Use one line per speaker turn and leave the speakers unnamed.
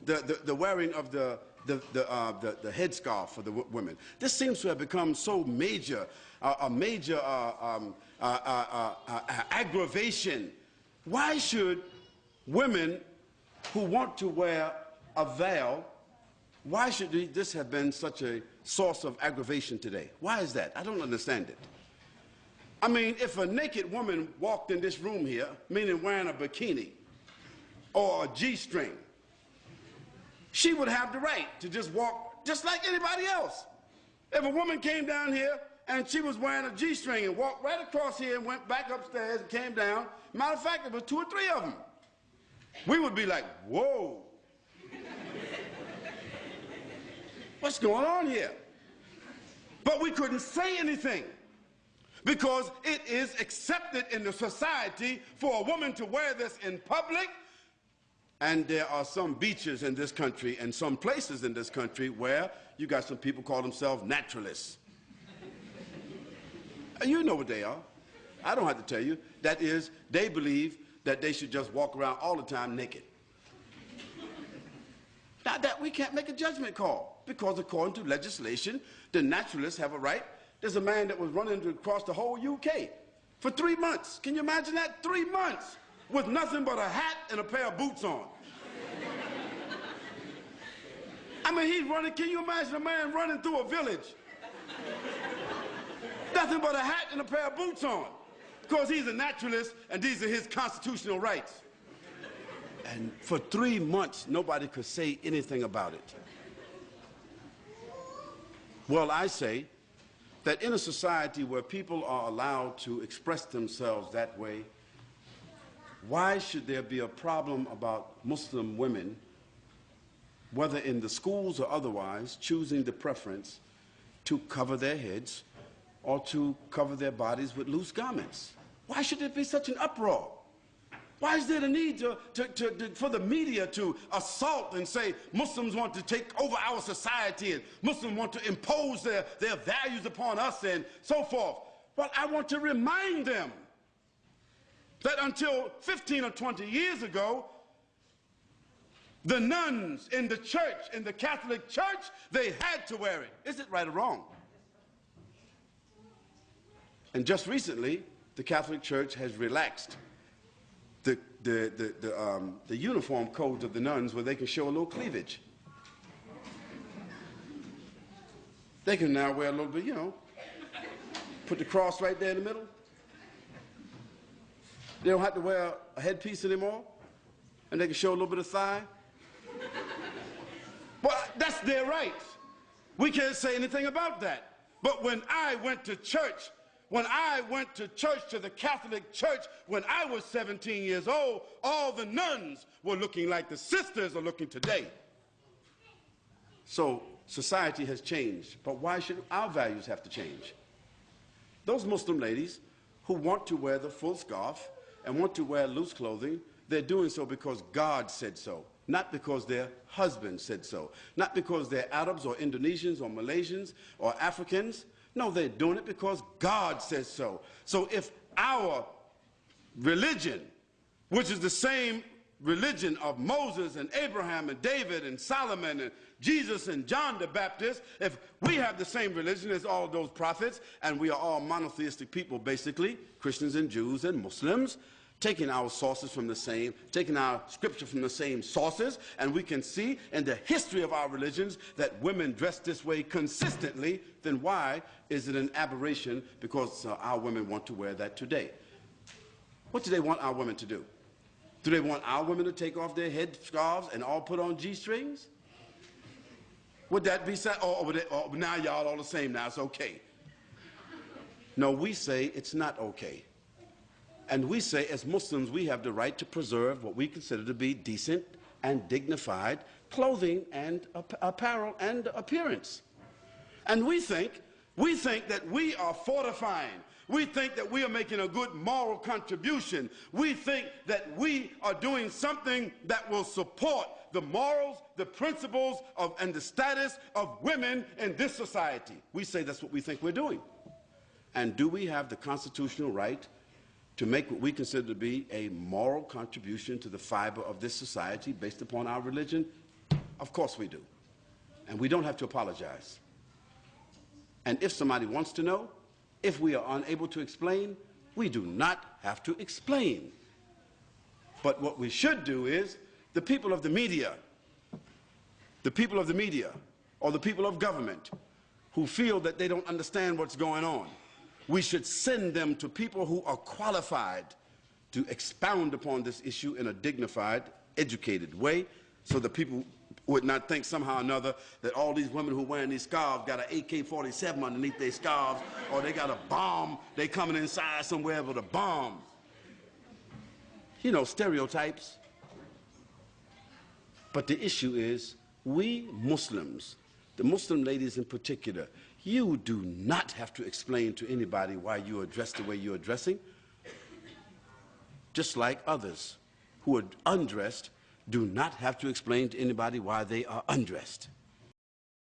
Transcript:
the wearing of the headscarf for the women. This seems to have become so major, a major aggravation. Why should women who want to wear a veil, why should this have been such a source of aggravation today? Why is that? I don't understand it. I mean, if a naked woman walked in this room here, meaning wearing a bikini or a G-string, she would have the right to just walk just like anybody else. If a woman came down here and she was wearing a G-string and walked right across here and went back upstairs and came down, matter of fact, there was 2 or 3 of them, we would be like, whoa. What's going on here? But we couldn't say anything because it is accepted in the society for a woman to wear this in public. And there are some beaches in this country and some places in this country where you got some people call themselves naturalists. You know what they are. I don't have to tell you. That is, they believe that they should just walk around all the time naked. Now that we can't make a judgment call because according to legislation, the naturalists have a right. There's a man that was running across the whole UK for 3 months. Can you imagine that? 3 months with nothing but a hat and a pair of boots on. I mean, he's running. Can you imagine a man running through a village? Nothing but a hat and a pair of boots on because he's a naturalist and these are his constitutional rights. And for 3 months, nobody could say anything about it. Well, I say that in a society where people are allowed to express themselves that way, why should there be a problem about Muslim women, whether in the schools or otherwise, choosing the preference to cover their heads or to cover their bodies with loose garments? Why should there be such an uproar? Why is there the need for the media to assault and say Muslims want to take over our society and Muslims want to impose their values upon us and so forth? Well, I want to remind them that until 15 or 20 years ago, the nuns in the church, in the Catholic Church, they had to wear it. Is it right or wrong? And just recently, the Catholic Church has relaxed the uniform codes of the nuns where they can show a little cleavage. They can now wear a little bit, you know, put the cross right there in the middle. They don't have to wear a headpiece anymore, and they can show a little bit of thigh. Well, that's their right. We can't say anything about that. But when I went to church, to the Catholic Church, when I was 17 years old, all the nuns were looking like the sisters are looking today. So society has changed, but why should our values have to change? Those Muslim ladies who want to wear the full scarf and want to wear loose clothing, they're doing so because God said so, not because their husband said so, not because they're Arabs or Indonesians or Malaysians or Africans. No, they're doing it because God says so. So if our religion, which is the same religion of Moses and Abraham and David and Solomon and Jesus and John the Baptist, if we have the same religion as all those prophets, and we are all monotheistic people basically, Christians and Jews and Muslims, taking our sources from the same, taking our scripture from the same sources, and we can see in the history of our religions that women dress this way consistently, then why is it an aberration because our women want to wear that today? What do they want our women to do? Do they want our women to take off their head scarves and all put on G-strings? Would that be sad? Or now y'all all the same, now it's okay. No, we say it's not okay. And we say, as Muslims, we have the right to preserve what we consider to be decent and dignified clothing and apparel and appearance. And we think that we are fortifying. We think that we are making a good moral contribution. We think that we are doing something that will support the morals, the principles and the status of women in this society. We say that's what we think we're doing. And do we have the constitutional right to make what we consider to be a moral contribution to the fiber of this society based upon our religion? Of course we do. And we don't have to apologize. And if somebody wants to know, if we are unable to explain, we do not have to explain. But what we should do is, the people of the media, or the people of government who feel that they don't understand what's going on, we should send them to people who are qualified to expound upon this issue in a dignified, educated way, so that people would not think somehow or another that all these women who are wearing these scarves got an AK-47 underneath their scarves, or they got a bomb, they coming inside somewhere with a bomb. You know, stereotypes. But the issue is, we Muslims, the Muslim ladies in particular, you do not have to explain to anybody why you are dressed the way you are dressing. Just like others who are undressed do not have to explain to anybody why they are undressed.